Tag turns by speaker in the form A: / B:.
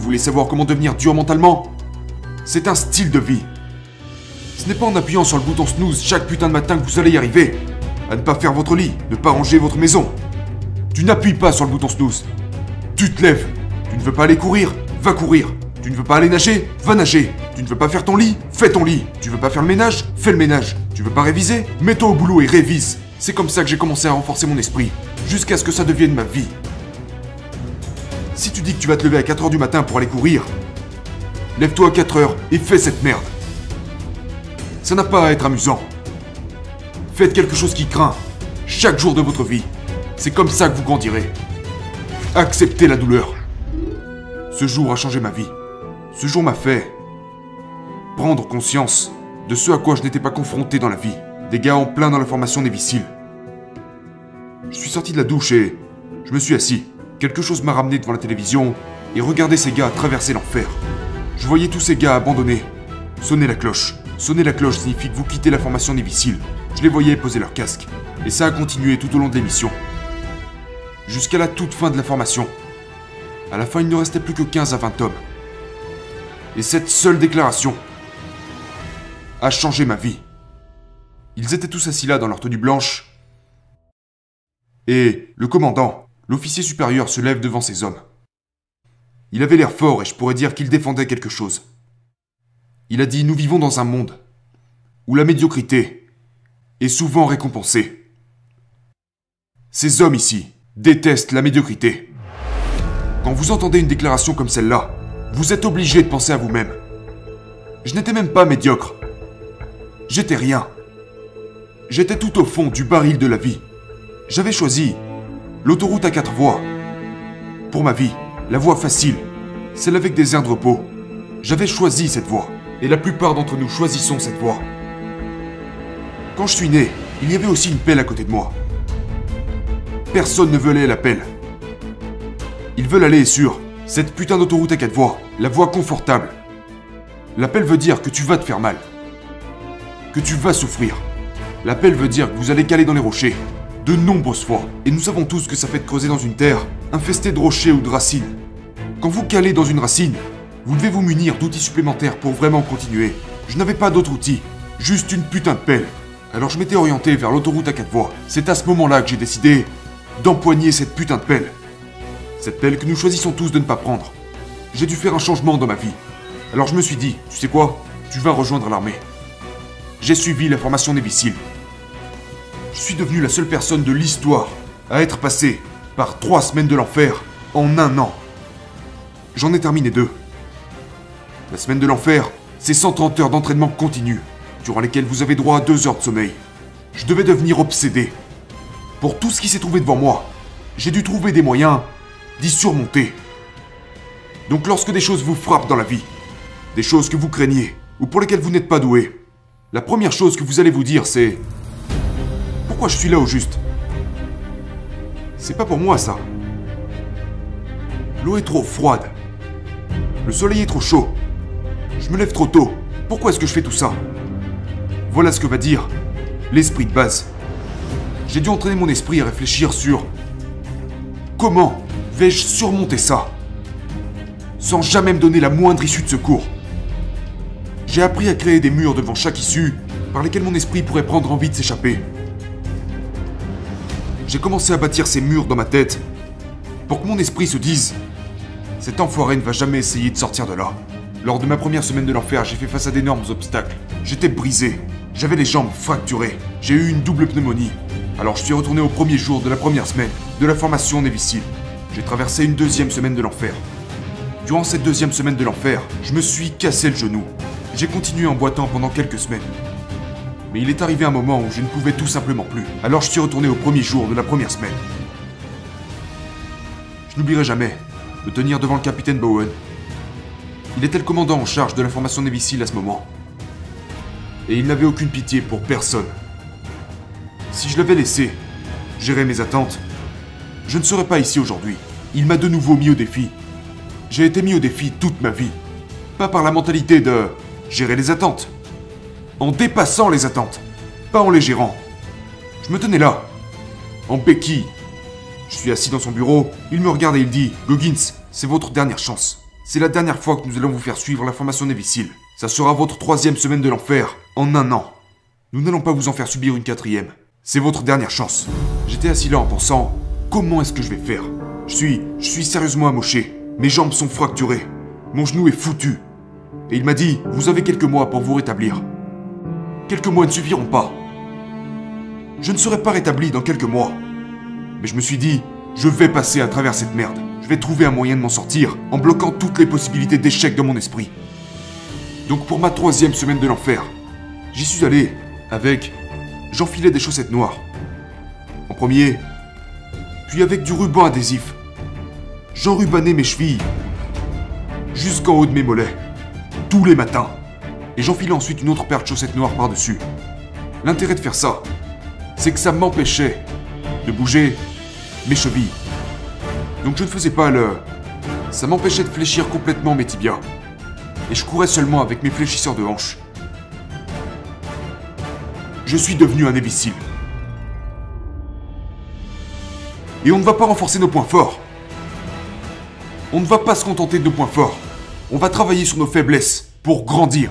A: voulez savoir comment devenir dur mentalement? C'est un style de vie. Ce n'est pas en appuyant sur le bouton snooze chaque putain de matin que vous allez y arriver. À ne pas faire votre lit, ne pas ranger votre maison. Tu n'appuies pas sur le bouton snooze. Tu te lèves. Tu ne veux pas aller courir? Va courir. Tu ne veux pas aller nager? Va nager. Tu ne veux pas faire ton lit? Fais ton lit. Tu veux pas faire le ménage? Fais le ménage. Tu veux pas réviser? Mets-toi au boulot et révise. C'est comme ça que j'ai commencé à renforcer mon esprit, jusqu'à ce que ça devienne ma vie. Si tu dis que tu vas te lever à 4h du matin pour aller courir, lève-toi à 4h et fais cette merde. Ça n'a pas à être amusant. Faites quelque chose qui craint, chaque jour de votre vie. C'est comme ça que vous grandirez. Acceptez la douleur. Ce jour a changé ma vie. Ce jour m'a fait prendre conscience de ce à quoi je n'étais pas confronté dans la vie. Des gars en plein dans la formation Navy Seal. Je suis sorti de la douche et je me suis assis. Quelque chose m'a ramené devant la télévision et regardé ces gars traverser l'enfer. Je voyais tous ces gars abandonnés. Sonner la cloche. Sonner la cloche signifie que vous quittez la formation Navy Seal. Je les voyais poser leur casque. Et ça a continué tout au long de l'émission. Jusqu'à la toute fin de la formation. À la fin, il ne restait plus que 15 à 20 hommes. Et cette seule déclaration a changé ma vie. Ils étaient tous assis là dans leur tenue blanche. Et le commandant, l'officier supérieur, se lève devant ces hommes. Il avait l'air fort et je pourrais dire qu'il défendait quelque chose. Il a dit « Nous vivons dans un monde où la médiocrité est souvent récompensée. Ces hommes ici détestent la médiocrité. Quand vous entendez une déclaration comme celle-là, vous êtes obligé de penser à vous-même. Je n'étais même pas médiocre. J'étais rien. J'étais tout au fond du baril de la vie. J'avais choisi l'autoroute à 4 voies. Pour ma vie, la voie facile, celle avec des aires de repos. J'avais choisi cette voie, et la plupart d'entre nous choisissons cette voie. Quand je suis né, il y avait aussi une pelle à côté de moi. Personne ne veut aller à la pelle. Ils veulent aller sur cette putain d'autoroute à 4 voies, la voie confortable. La pelle veut dire que tu vas te faire mal. Que tu vas souffrir. La pelle veut dire que vous allez caler dans les rochers, de nombreuses fois. Et nous savons tous que ça fait de creuser dans une terre, infestée de rochers ou de racines. Quand vous calez dans une racine, vous devez vous munir d'outils supplémentaires pour vraiment continuer. Je n'avais pas d'autres outils, juste une putain de pelle. Alors je m'étais orienté vers l'autoroute à 4 voies. C'est à ce moment-là que j'ai décidé d'empoigner cette putain de pelle. Cette pelle que nous choisissons tous de ne pas prendre. J'ai dû faire un changement dans ma vie. Alors je me suis dit, tu sais quoi? Tu vas rejoindre l'armée. J'ai suivi la formation Navy Seal. Je suis devenu la seule personne de l'histoire à être passé par 3 semaines de l'enfer en 1 an. J'en ai terminé 2. La semaine de l'enfer, c'est 130 heures d'entraînement continu, durant lesquelles vous avez droit à 2 heures de sommeil. Je devais devenir obsédé. Pour tout ce qui s'est trouvé devant moi, j'ai dû trouver des moyens d'y surmonter. Donc lorsque des choses vous frappent dans la vie, des choses que vous craignez, ou pour lesquelles vous n'êtes pas doué, la première chose que vous allez vous dire c'est « Pourquoi je suis là au juste ?» C'est pas pour moi ça. L'eau est trop froide. Le soleil est trop chaud. Je me lève trop tôt. Pourquoi est-ce que je fais tout ça? Voilà ce que va dire l'esprit de base. J'ai dû entraîner mon esprit à réfléchir sur comment vais-je surmonter ça sans jamais me donner la moindre issue de secours. J'ai appris à créer des murs devant chaque issue par lesquels mon esprit pourrait prendre envie de s'échapper. J'ai commencé à bâtir ces murs dans ma tête pour que mon esprit se dise « Cet enfoiré ne va jamais essayer de sortir de là ». Lors de ma première semaine de l'enfer, j'ai fait face à d'énormes obstacles. J'étais brisé, j'avais les jambes fracturées, j'ai eu une double pneumonie. Alors je suis retourné au premier jour de la première semaine de la formation Navy Seal. J'ai traversé une 2e semaine de l'enfer. Durant cette 2e semaine de l'enfer, je me suis cassé le genou. J'ai continué en boitant pendant quelques semaines. Mais il est arrivé un moment où je ne pouvais tout simplement plus. Alors je suis retourné au premier jour de la première semaine. Je n'oublierai jamais me tenir devant le capitaine Bowen. Il était le commandant en charge de la formation Navy Seal à ce moment. Et il n'avait aucune pitié pour personne. Si je l'avais laissé gérer mes attentes, je ne serais pas ici aujourd'hui. Il m'a de nouveau mis au défi. J'ai été mis au défi toute ma vie. Pas par la mentalité de gérer les attentes. En dépassant les attentes. Pas en les gérant. Je me tenais là. En béquille. Je suis assis dans son bureau. Il me regarde et il dit « Goggins, c'est votre dernière chance. C'est la dernière fois que nous allons vous faire suivre la formation Névicile. Ça sera votre 3e semaine de l'enfer, en un an. Nous n'allons pas vous en faire subir une 4e. C'est votre dernière chance. J'étais assis là en pensant, comment est-ce que je vais faire? Je suis sérieusement amoché. Mes jambes sont fracturées. Mon genou est foutu. Et il m'a dit, vous avez quelques mois pour vous rétablir. Quelques mois ne suffiront pas. Je ne serai pas rétabli dans quelques mois. Mais je me suis dit, je vais passer à travers cette merde. Je vais trouver un moyen de m'en sortir en bloquant toutes les possibilités d'échec dans mon esprit. Donc pour ma 3e semaine de l'enfer, j'y suis allé avec... J'enfilais des chaussettes noires. En premier, puis avec du ruban adhésif. J'enrubanais mes chevilles jusqu'en haut de mes mollets, tous les matins. Et j'enfilais ensuite une autre paire de chaussettes noires par-dessus. L'intérêt de faire ça, c'est que ça m'empêchait de bouger mes chevilles. Donc je ne faisais pas ça m'empêchait de fléchir complètement mes tibias. Et je courais seulement avec mes fléchisseurs de hanches. Je suis devenu un imbécile. Et on ne va pas renforcer nos points forts. On ne va pas se contenter de nos points forts. On va travailler sur nos faiblesses pour grandir.